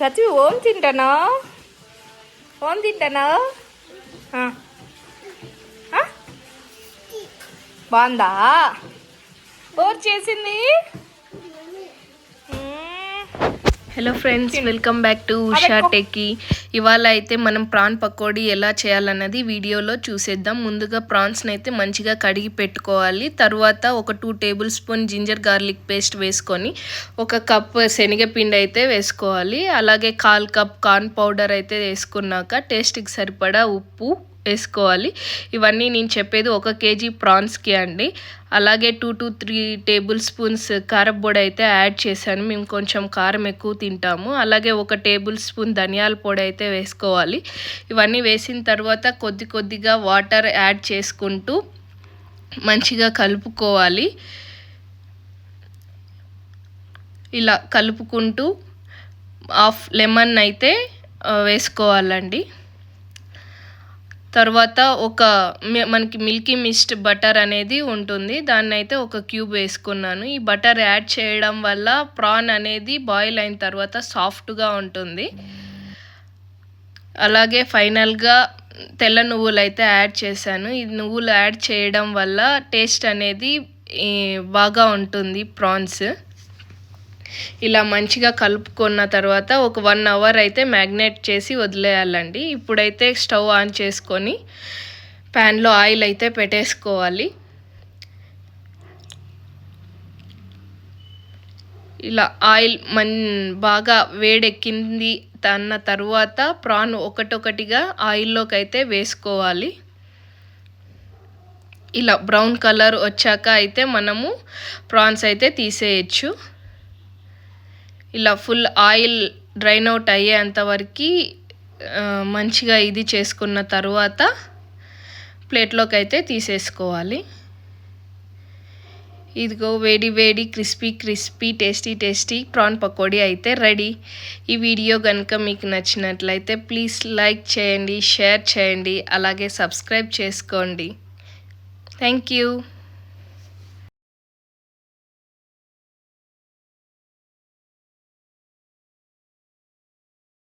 కత్తి ఓం తింటానా బాగుందా ఓర్ చేసింది. Hello friends, welcome back to Usha techie. ఇవాళ అయితే మనం ప్రాన్ పకోడీ ఎలా చేయాలన్నది వీడియోలో చూసేద్దాం. ముందుగా ప్రాన్స్ని అయితే మంచిగా కడిగి పెట్టుకోవాలి. తర్వాత ఒక 2 tablespoon ginger garlic paste వేసుకొని 1 కప్ శనగపిండి అయితే వేసుకోవాలి. అలాగే 1/4 కప్ కార్న్ పౌడర్ అయితే వేసుకున్నాక టేస్ట్కి సరిపడా ఉప్పు వేసుకోవాలి. ఇవన్నీ నేను చెప్పేది 1 కేజీ ప్రాన్స్కి అండి. అలాగే 2 to 3 టేబుల్ స్పూన్స్ కారపొడి అయితే యాడ్ చేశాను. మేము కొంచెం కారం ఎక్కువ తింటాము. అలాగే 1 టేబుల్ స్పూన్ ధనియాల పొడి అయితే వేసుకోవాలి. ఇవన్నీ వేసిన తర్వాత కొద్దిగా వాటర్ యాడ్ చేసుకుంటూ మంచిగా కలుపుకోవాలి. ఇలా కలుపుకుంటూ హాఫ్ లెమన్ అయితే వేసుకోవాలండి. తర్వాత మనకి మిల్కీ మిస్ట్ బటర్ అనేది ఉంటుంది, దాన్ని అయితే 1 క్యూబ్ వేసుకున్నాను. ఈ బటర్ యాడ్ చేయడం వల్ల ప్రాన్ అనేది బాయిల్ అయిన తర్వాత సాఫ్ట్గా ఉంటుంది. అలాగే ఫైనల్గా తెల్ల నువ్వులు అయితే యాడ్ చేశాను. ఈ నువ్వులు యాడ్ చేయడం వల్ల టేస్ట్ అనేది బాగా ఉంటుంది ప్రాన్స్. ఇలా మంచిగా కలుపుకున్న తర్వాత ఒక 1 అవర్ అయితే మ్యాగ్నేట్ చేసి వదిలేయాలండి. ఇప్పుడైతే స్టవ్ ఆన్ చేసుకొని ప్యాన్లో ఆయిల్ అయితే పెట్టేసుకోవాలి. ఇలా ఆయిల్ బాగా వేడెక్కింది అన్న తర్వాత ప్రాన్ ఒక్కొక్కటిగా ఆయిల్లోకి అయితే వేసుకోవాలి. ఇలా బ్రౌన్ కలర్ వచ్చాక అయితే మనము ప్రాన్స్ అయితే తీసేయచ్చు. ఇలా ఫుల్ ఆయిల్ డ్రైన్ అవుట్ అయ్యేంత వరకు మంచిగా ఇది చేసుకున్న తర్వాత ప్లేట్లోకి అయితే తీసేసుకోవాలి. ఇదిగో వేడి క్రిస్పీ టేస్టీ ప్రాన్ పకోడీ అయితే రెడీ. ఈ వీడియో కనుక మీకు నచ్చినట్లయితే ప్లీజ్ లైక్ చేయండి, షేర్ చేయండి, అలాగే సబ్స్క్రైబ్ చేసుకోండి. Thank you.